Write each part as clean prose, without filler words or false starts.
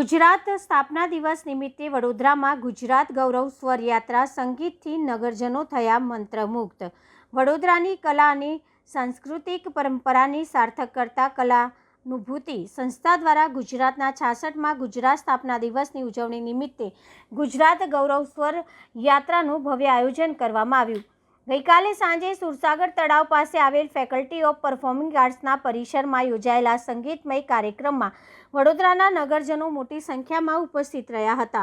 ગુજરાત સ્થાપના દિવસ નિમિત્તે વડોદરામાં ગુજરાત ગૌરવ સ્વર યાત્રા સંગીતથી નગરજનો થયા મંત્રમુગ્ધ। વડોદરાની કલા અને સાંસ્કૃતિક પરંપરાની સાર્થક કરતા કલાનુભૂતિ સંસ્થા દ્વારા ગુજરાતના 66માં ગુજરાત સ્થાપના દિવસની ઉજવણી નિમિત્તે ગુજરાત ગૌરવ સ્વર યાત્રાનું ભવ્ય આયોજન કરવામાં આવ્યું। ગઈકાલે સાંજે સુરસાગર તળાવ પાસે આવેલ ફેકલ્ટી ઓફ પરફોર્મિંગ આર્ટ્સના પરિસરમાં યોજાયેલા સંગીતમય કાર્યક્રમમાં વડોદરાના નગરજનો મોટી સંખ્યામાં ઉપસ્થિત રહ્યા હતા।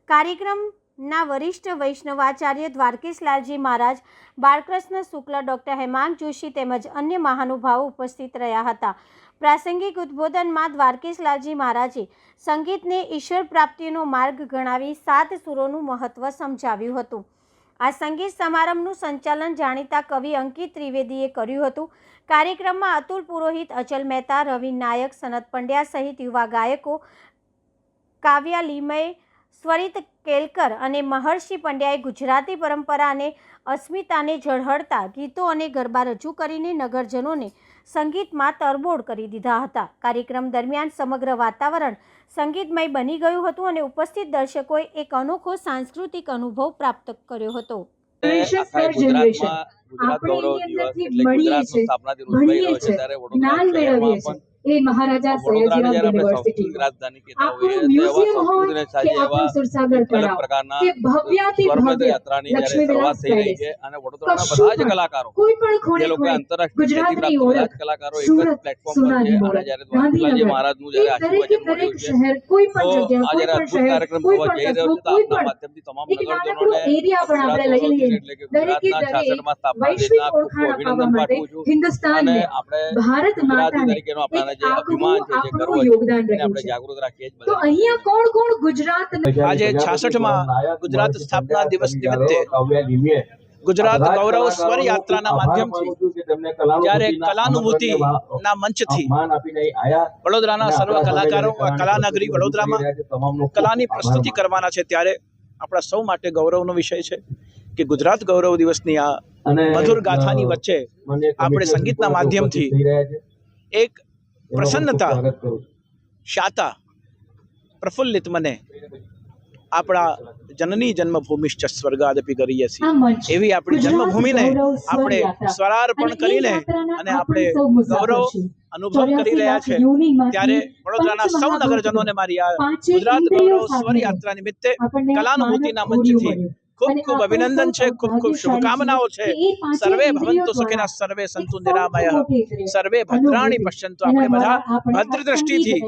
કાર્યક્રમના વરિષ્ઠ વૈષ્ણવાચાર્ય દ્વારકેશલાલજી મહારાજ, બાળકૃષ્ણ શુક્લ, ડૉક્ટર હેમાંગ જોશી તેમજ અન્ય મહાનુભાવો ઉપસ્થિત રહ્યા હતા। પ્રાસંગિક ઉદ્બોધનમાં દ્વારકેશલાલજી મહારાજે સંગીતને ઈશ્વર પ્રાપ્તિનો માર્ગ ગણાવી 7 સુરોનું મહત્વ સમજાવ્યું હતું। આ સંગીત સમારંભનું સંચાલન જાણીતા કવિ અંકિત ત્રિવેદીએ કર્યું હતું। કાર્યક્રમમાં અતુલ પુરોહિત, અચલ મહેતા, રવિ નાયક, સનત પંડ્યા સહિત યુવા ગાયકો કાવ્યા લીમય, સ્વરિત કેલકર અને મહર્ષિ પંડ્યાએ ગુજરાતી પરંપરા અને અસ્મિતાને ઝળહળતા ગીતો અને ગરબા રજૂ કરીને નગરજનોને સંગીતમાં તરબોળ કરી દીધા હતા। કાર્યક્રમ દરમિયાન સમગ્ર વાતાવરણ સંગીતમય બની ગયું હતું અને ઉપસ્થિત દર્શકોએ એક અનોખો સાંસ્કૃતિક અનુભવ પ્રાપ્ત કર્યો હતો। ગુજરાત ગૌરવ દિવસ એટલે ગુજરાતનો સ્થાપના દિવસ ઉજવાઈ રહ્યો છે ત્યારે વડોદરા શહેરમાં પણ એ મહારાજા સયાજીરાવ યુનિવર્સિટી રાજધાની કહેતા હોઈએ તેવા સંસ્કૃતિને સાજે એવા અલગ પ્રકારના સ્વરમય યાત્રાની જ્યારે શરૂઆત થઈ રહી છે અને વડોદરાના બધા જ કલાકારો જે લોકો આંતરરાષ્ટ્રીય ખ્યાતિ પ્રાપ્ત બધા જ કલાકારો એક જ પ્લેટફોર્મ પર છે અને જ્યારે દ્વારકેશલાલજી મહારાજનું જ્યારે આશીર્વચન મળ્યું છે તો આ જ્યારે અદ્ભુત કાર્યક્રમ થવા જઈ રહ્યો છે તો આપના માધ્યમથી તમામ નગરજનોને એટલે કે ગુજરાતના 66માં સ્થાપના દિનના ખૂબ અભિનંદન પાઠવું છું અને આપણે ગુજરાતી તરીકેનો આપણા જે અભિમાન છે, જે ગર્વ છે એને આપણે જાગૃત રાખીએ જ બધા। અહીંયા કોણ ગુજરાત આજે 66માં ગુજરાત સ્થાપના દિવસ નિમિત્તે ગુજરાત ગૌરવ સ્વર યાત્રાના માધ્યમથી જ્યારે કલાનુભૂતિના મંચથી વડોદરાના સર્વ કલાકારો કલાનગરી વડોદરામાં કલાની પ્રસ્તુતિ કરવાના છે ત્યારે આપણા સૌ માટે ગૌરવનો વિષય છે કે ગુજરાત ગૌરવ દિવસની આ મધુર ગાથાની વચ્ચે આપણે સંગીતના માધ્યમથી એક પ્રસન્નતા, શાતા, પ્રફુલ્લિત મને આપણા જનની જન્મભૂમિશ્ચ સ્વર્ગાદપી ગરીયસી એવી આપણી જન્મભૂમિને આપણે સ્વરાર્પણ કરીને અને આપણે ગૌરવ અનુભવ કરી રહ્યા છે ત્યારે વડોદરાના સૌ નગરજનોને મારી આ ગુજરાત ગૌરવ સ્વર યાત્રા નિમિત્તે કલાનુભૂતિના મંચથી ખૂબ ખૂબ અભિનંદન છે, ખૂબ ખૂબ શુભકામનાઓ છે। સર્વે ભવંતુ સુખિનઃ, સર્વે સંતુ નિરામયઃ, સર્વે ભદ્રાણિ પશ્યન્તુ। આપણે બધા ભદ્ર દ્રષ્ટિથી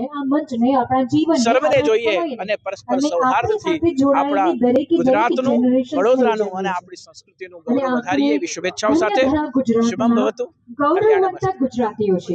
સર્વને જોઈએ અને પરસ્પર સૌહાર્દથી આપણા ગુજરાતનું, વડોદરાનું અને આપણી સંસ્કૃતિનું ગૌરવ વધારીએ એવી શુભેચ્છાઓ સાથે શુભમ ભવતુ। ગૌરવવંતા ગુજરાતીઓ છે।